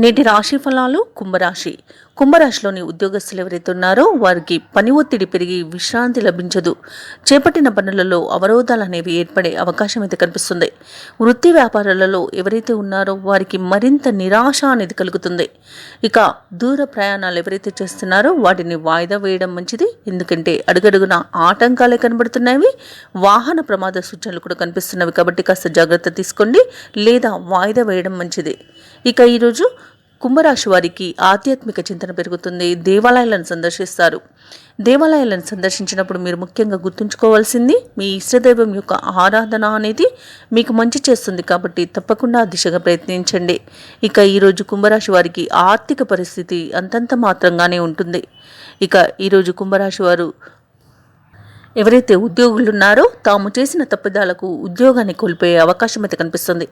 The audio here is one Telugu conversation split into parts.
నేటి రాశి ఫలాలు కుంభరాశిలోని ఉద్యోగస్తులు ఎవరైతే ఉన్నారో వారికి పని ఒత్తిడి పెరిగి విశ్రాంతి లభించదు. చేపట్టిన పనులలో అవరోధాలు అనేవి ఏర్పడే అవకాశం అయితే కనిపిస్తుంది. వృత్తి వ్యాపారాలలో ఎవరైతే ఉన్నారో వారికి మరింత నిరాశ అనేది కలుగుతుంది. ఇక దూర ప్రయాణాలు ఎవరైతే చేస్తున్నారో వాటిని వాయిదా వేయడం మంచిది. ఎందుకంటే అడుగడుగున ఆటంకాలే కనబడుతున్నాయి. వాహన ప్రమాద సూచనలు కూడా కనిపిస్తున్నవి కాబట్టి కాస్త జాగ్రత్త తీసుకోండి లేదా వాయిదా వేయడం మంచిది. ఇక ఈరోజు కుంభరాశి వారికి ఆధ్యాత్మిక చింతన పెరుగుతుంది. దేవాలయాలను సందర్శిస్తారు. దేవాలయాలను సందర్శించినప్పుడు మీరు ముఖ్యంగా గుర్తుంచుకోవాల్సింది మీ ఇష్టదైవం యొక్క ఆరాధన అనేది మీకు మంచి చేస్తుంది కాబట్టి తప్పకుండా ఆ దిశగా ప్రయత్నించండి. ఇక ఈరోజు కుంభరాశి వారికి ఆర్థిక పరిస్థితి అంతంత మాత్రంగానే ఉంటుంది. ఇక ఈరోజు కుంభరాశి వారు ఎవరైతే ఉద్యోగులు ఉన్నారో తాము చేసిన తప్పిదాలకు ఉద్యోగాన్ని కోల్పోయే అవకాశం అయితే కనిపిస్తుంది.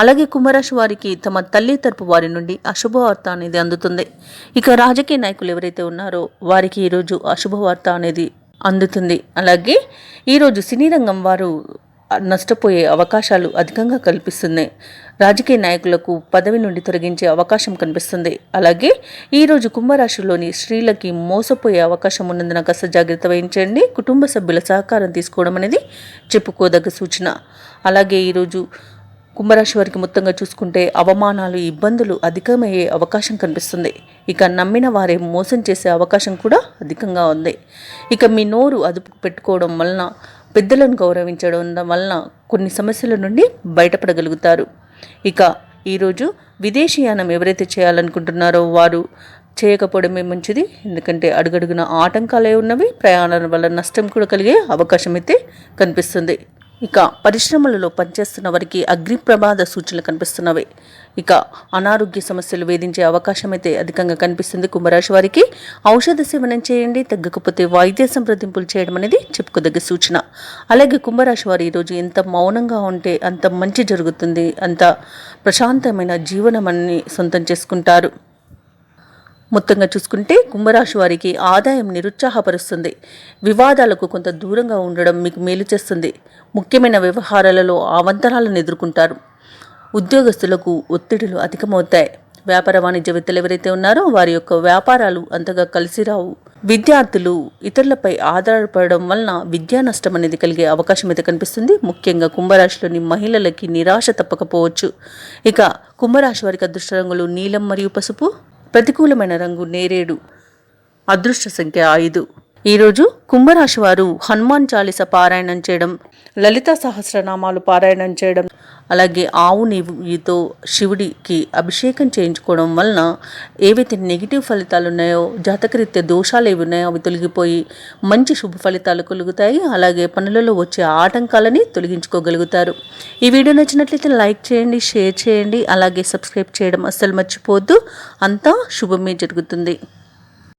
అలాగే కుంభరాశి వారికి తమ తల్లి తరపు వారి నుండి అశుభవార్త అనేది అందుతుంది. ఇక రాజకీయ నాయకులు ఎవరైతే ఉన్నారో వారికి ఈరోజు అశుభవార్త అనేది అందుతుంది. అలాగే ఈరోజు సినీ రంగం వారు నష్టపోయే అవకాశాలు అధికంగా కల్పిస్తున్నాయి. రాజకీయ నాయకులకు పదవి నుండి తొలగించే అవకాశం కనిపిస్తుంది. అలాగే ఈరోజు కుంభరాశిలోని స్త్రీలకి మోసపోయే అవకాశం ఉన్నందున కాస్త జాగ్రత్త వహించండి. కుటుంబ సభ్యుల సహకారం తీసుకోవడం అనేది చెప్పుకోదగ్గ సూచన. అలాగే ఈరోజు కుంభరాశి వారికి మొత్తంగా చూసుకుంటే అవమానాలు, ఇబ్బందులు అధికమయ్యే అవకాశం కనిపిస్తుంది. ఇక నమ్మిన వారే మోసం చేసే అవకాశం కూడా అధికంగా ఉంది. ఇక మీ నోరు అదుపు పెట్టుకోవడం వలన, పెద్దలను గౌరవించడం వలన కొన్ని సమస్యల నుండి బయటపడగలుగుతారు. ఇక ఈరోజు విదేశీయానం ఎవరైతే చేయాలనుకుంటున్నారో వారు చేయకపోవడమే మంచిది. ఎందుకంటే అడుగడుగున ఆటంకాలే ఉన్నవి. ప్రయాణాల వల్ల నష్టం కూడా కలిగే అవకాశం అయితే కనిపిస్తుంది. ఇక పరిశ్రమలలో పనిచేస్తున్న వారికి అగ్ని ప్రమాద సూచనలు కనిపిస్తున్నవి. ఇక అనారోగ్య సమస్యలు వేధించే అవకాశం అయితే అధికంగా కనిపిస్తుంది. కుంభరాశి వారికి ఔషధ సేవనం చేయండి. తగ్గకపోతే వైద్య సంప్రదింపులు చేయడం అనేది చెప్పుకోదగ్గ సూచన. అలాగే కుంభరాశి వారు ఈరోజు ఎంత మౌనంగా ఉంటే అంత మంచి జరుగుతుంది. అంత ప్రశాంతమైన జీవనమని సొంతం చేసుకుంటారు. మొత్తంగా చూసుకుంటే కుంభరాశి వారికి ఆదాయం నిరుత్సాహపరుస్తుంది. వివాదాలకు కొంత దూరంగా ఉండడం మీకు మేలు చేస్తుంది. ముఖ్యమైన వ్యవహారాలలో అవాంతరాలను ఎదుర్కొంటారు. ఉద్యోగస్తులకు ఒత్తిడులు అధికమవుతాయి. వ్యాపార వాణిజ్యవేత్తలు ఎవరైతే ఉన్నారో వారి యొక్క వ్యాపారాలు అంతగా కలిసి రావు. విద్యార్థులు ఇతరులపై ఆధారపడడం వలన విద్యా నష్టం అనేది కలిగే అవకాశం అయితే కనిపిస్తుంది. ముఖ్యంగా కుంభరాశిలోని మహిళలకి నిరాశ తప్పకపోవచ్చు. ఇక కుంభరాశి వారికి అదృష్ట రంగులు నీలం మరియు పసుపు. ప్రతికూలమైన రంగు నేరేడు. అదృష్ట సంఖ్య 5. ఈరోజు కుంభరాశి వారు హనుమాన్ చాలీస పారాయణం చేయడం, లలిత సహస్రనామాలు పారాయణం చేయడం, అలాగే ఆవు నెయ్యితో శివుడికి అభిషేకం చేయించుకోవడం వలన ఏవైతే నెగిటివ్ ఫలితాలు ఉన్నాయో, జాతకరీత్యా దోషాలు ఏవి ఉన్నాయో అవి తొలగిపోయి మంచి శుభ ఫలితాలు కలుగుతాయి. అలాగే పనులలో వచ్చే ఆటంకాలని తొలగించుకోగలుగుతారు. ఈ వీడియో నచ్చినట్లయితే లైక్ చేయండి, షేర్ చేయండి, అలాగే సబ్స్క్రైబ్ చేయడం అస్సలు మర్చిపోవద్దు. అంతా శుభమే జరుగుతుంది.